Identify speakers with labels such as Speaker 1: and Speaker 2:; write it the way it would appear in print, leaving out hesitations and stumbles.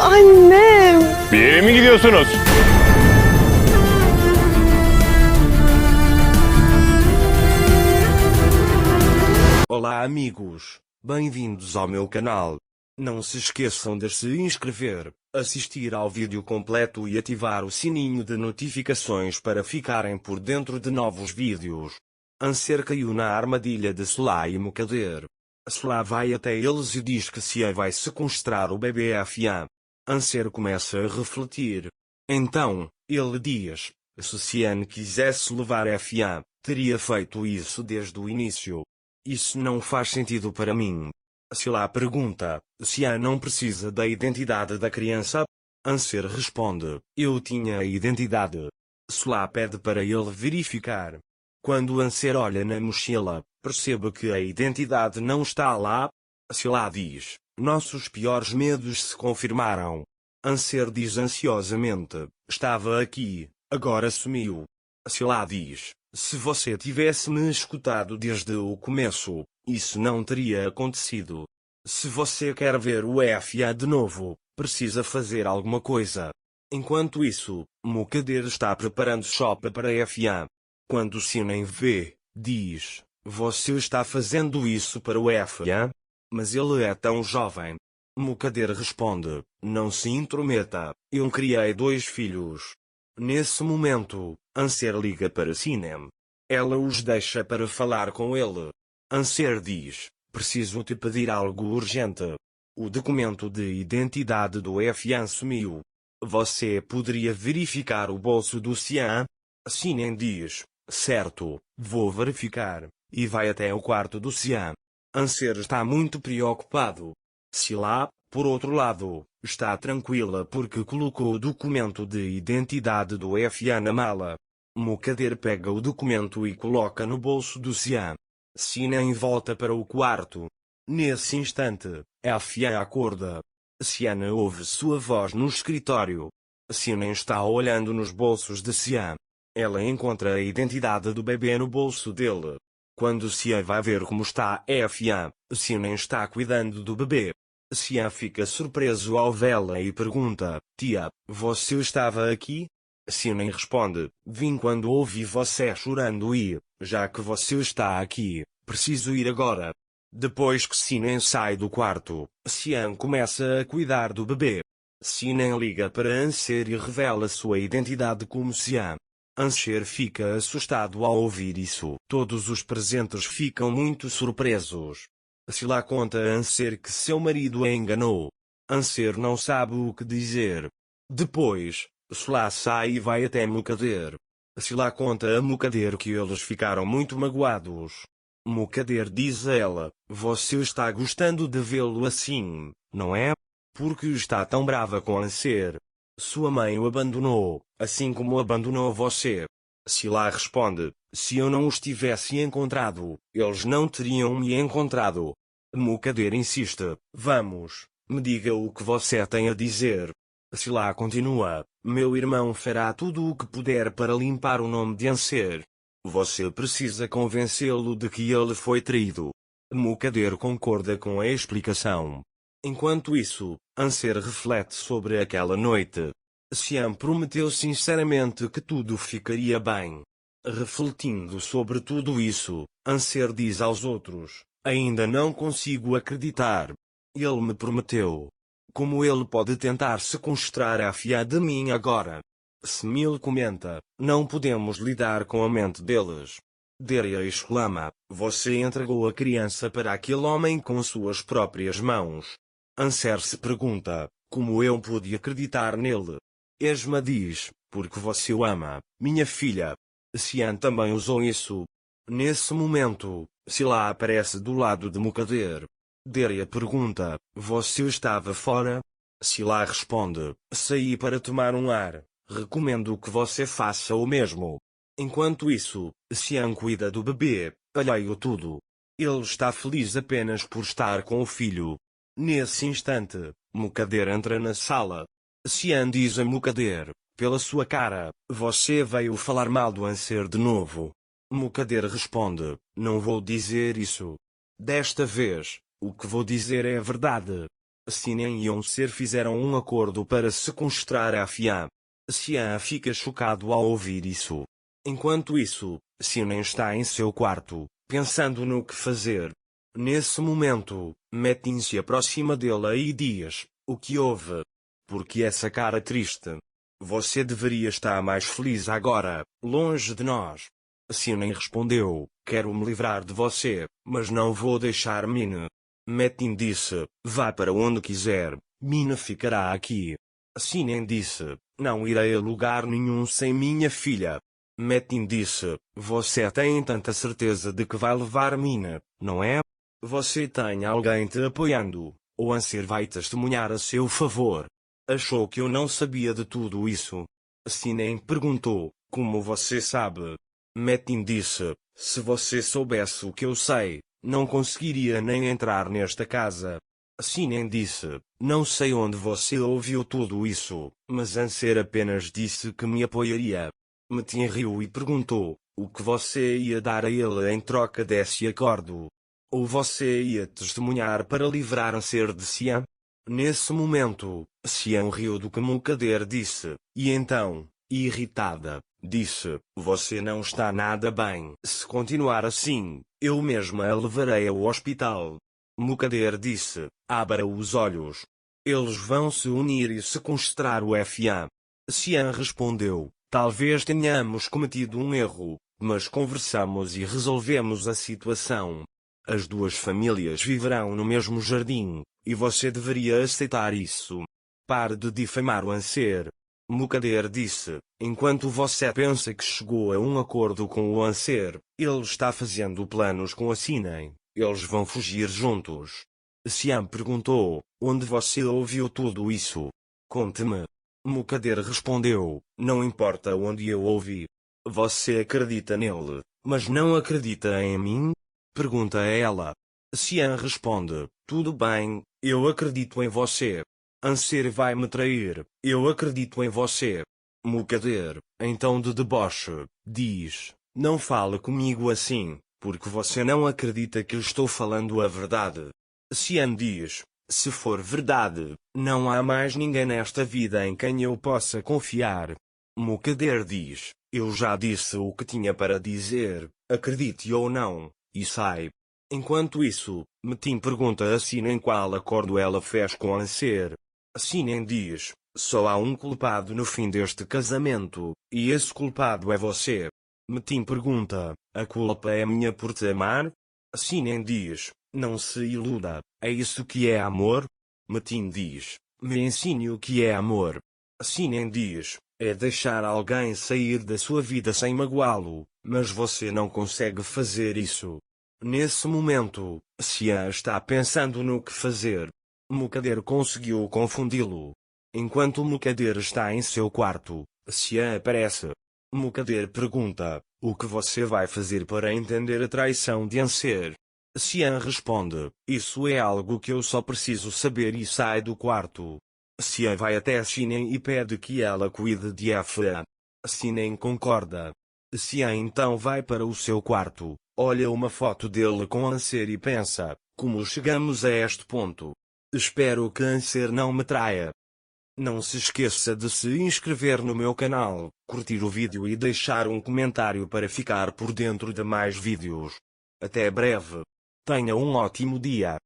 Speaker 1: annem.
Speaker 2: Bir yere mi gidiyorsunuz?
Speaker 3: Olá amigos, bem-vindos ao meu canal. Não se esqueçam de se inscrever, assistir ao vídeo completo e ativar o sininho de notificações para ficarem por dentro de novos vídeos. Anser caiu na armadilha de Sela e Mukader. Sela vai até eles e diz que Sia vai sequestrar o bebê Fa. Anser começa a refletir. Então, ele diz, se Sia quisesse levar Fa, teria feito isso desde o início. Isso não faz sentido para mim. Sela pergunta, Sia não precisa da identidade da criança? Anser responde, eu tinha a identidade. Sela pede para ele verificar. Quando Anser olha na mochila, percebe que a identidade não está lá. Sela diz, nossos piores medos se confirmaram. Anser diz ansiosamente, estava aqui, agora sumiu. Sela diz, se você tivesse me escutado desde o começo, isso não teria acontecido. Se você quer ver o Fa de novo, precisa fazer alguma coisa. Enquanto isso, Mukader está preparando sopa para Fa. Quando Sinem vê, diz, você está fazendo isso para o Fa? Mas ele é tão jovem. Mukader responde, não se intrometa, eu criei 2 filhos. Nesse momento, Anser liga para Sinem. Ela os deixa para falar com ele. Anser diz, preciso te pedir algo urgente. O documento de identidade do Fa sumiu. Você poderia verificar o bolso do Sia? Sinem diz, certo, vou verificar, e vai até o quarto do Sia. Anser está muito preocupado. Sela, por outro lado, está tranquila porque colocou o documento de identidade do Fa na mala. Mukader pega o documento e coloca no bolso do Sia. Sinem volta para o quarto. Nesse instante, Fa acorda. Siana ouve sua voz no escritório. Sinem está olhando nos bolsos de Sia. Ela encontra a identidade do bebê no bolso dele. Quando Sia vai ver como está Fa, Sinem está cuidando do bebê. Sia fica surpreso ao vê-la e pergunta, tia, você estava aqui? Sinem responde, vim quando ouvi você chorando e, já que você está aqui, preciso ir agora. Depois que Sinem sai do quarto, Sia começa a cuidar do bebê. Sinem liga para Anser e revela sua identidade como Sia. Anser fica assustado ao ouvir isso. Todos os presentes ficam muito surpresos. Sela conta a Anser que seu marido a enganou. Anser não sabe o que dizer. Depois, Sela sai e vai até Mukader. Sela conta a Mukader que eles ficaram muito magoados. Mukader diz a ela, você está gostando de vê-lo assim, não é? Porque está tão brava com Anser. Sua mãe o abandonou, assim como abandonou você. Sela responde, se eu não os tivesse encontrado, eles não teriam me encontrado. Mukader insiste, vamos, me diga o que você tem a dizer. Sela continua, meu irmão fará tudo o que puder para limpar o nome de Anser. Você precisa convencê-lo de que ele foi traído. Mukader concorda com a explicação. Enquanto isso, Anser reflete sobre aquela noite. Siam prometeu sinceramente que tudo ficaria bem. Refletindo sobre tudo isso, Anser diz aos outros, ainda não consigo acreditar. Ele me prometeu. Como ele pode tentar sequestrar a Fa de mim agora? Smil comenta, não podemos lidar com a mente deles. Deria exclama, você entregou a criança para aquele homem com suas próprias mãos. Anser se pergunta, como eu pude acreditar nele? Esma diz, porque você o ama, minha filha. Sian também usou isso. Nesse momento, Sela aparece do lado de Mukader. Deria pergunta, você estava fora? Sela responde, saí para tomar um ar, recomendo que você faça o mesmo. Enquanto isso, Sian cuida do bebê, alheio tudo. Ele está feliz apenas por estar com o filho. Nesse instante, Mukader entra na sala. Sian diz a Mukader, pela sua cara, você veio falar mal do Anser de novo. Mukader responde, não vou dizer isso. Desta vez, o que vou dizer é a verdade. Xian e Onser fizeram um acordo para sequestrar a Xian. Xian fica chocado ao ouvir isso. Enquanto isso, Xian está em seu quarto, pensando no que fazer. Nesse momento, Metin se aproxima dele e diz: "O que houve? Por que essa cara triste? Você deveria estar mais feliz agora, longe de nós." Xian respondeu: "Quero me livrar de você, mas não vou deixar Min." Metin disse: "Vá para onde quiser, Min ficará aqui." Xian disse: "Não irei a lugar nenhum sem minha filha." Metin disse: "Você tem tanta certeza de que vai levar Min, não é? Você tem alguém te apoiando, ou Anser vai testemunhar a seu favor." Achou que eu não sabia de tudo isso. Xian perguntou: "Como você sabe?" Metin disse: "Se você soubesse o que eu sei, não conseguiria nem entrar nesta casa." Xian disse: "Não sei onde você ouviu tudo isso, mas Anser apenas disse que me apoiaria." Metin riu e perguntou: "O que você ia dar a ele em troca desse acordo? Ou você ia testemunhar para livrar Anser de Xian?" Nesse momento, Xian riu do que Mukader disse, e então, irritada, disse: "Você não está nada bem. Se continuar assim, eu mesma a levarei ao hospital." Mukader disse: "Abra os olhos. Eles vão se unir e sequestrar o Xian." Xian respondeu: "Talvez tenhamos cometido um erro, mas conversamos e resolvemos a situação. As duas famílias viverão no mesmo jardim, e você deveria aceitar isso. Pare de difamar o Anser." Mukader disse: "Enquanto você pensa que chegou a um acordo com o Anser, ele está fazendo planos com a Xian. Eles vão fugir juntos." Xian perguntou: "Onde você ouviu tudo isso? Conte-me." Mukader respondeu: "Não importa onde eu ouvi. Você acredita nele, mas não acredita em mim?" Pergunta ela. Xian responde: "Tudo bem, eu acredito em você. Anser vai me trair, eu acredito em você." Mukader, então de deboche, diz: "Não fale comigo assim, porque você não acredita que estou falando a verdade." Xian diz: "Se for verdade, não há mais ninguém nesta vida em quem eu possa confiar." Mukader diz: "Eu já disse o que tinha para dizer, acredite ou não, e sai." Enquanto isso, Metin pergunta a Xian qual acordo ela fez com Anser. Xian diz: "Só há um culpado no fim deste casamento, e esse culpado é você." Metin pergunta: "A culpa é minha por te amar?" Xian diz: "Não se iluda, é isso que é amor?" Metin diz: "Me ensine o que é amor." Xian diz: "É deixar alguém sair da sua vida sem magoá-lo, mas você não consegue fazer isso." Nesse momento, Xian está pensando no que fazer. Mukader conseguiu confundi-lo. Enquanto Mukader está em seu quarto, Xian aparece. Mukader pergunta: "O que você vai fazer para entender a traição de Anser?" Xian responde: "Isso é algo que eu só preciso saber", e sai do quarto. Xian vai até Xian e pede que ela cuide de Xian. Xian concorda. Xian então vai para o seu quarto, olha uma foto dele com Anser e pensa: "Como chegamos a este ponto? Espero que Anser não me traia." Não se esqueça de se inscrever no meu canal, curtir o vídeo e deixar um comentário para ficar por dentro de mais vídeos. Até breve. Tenha um ótimo dia.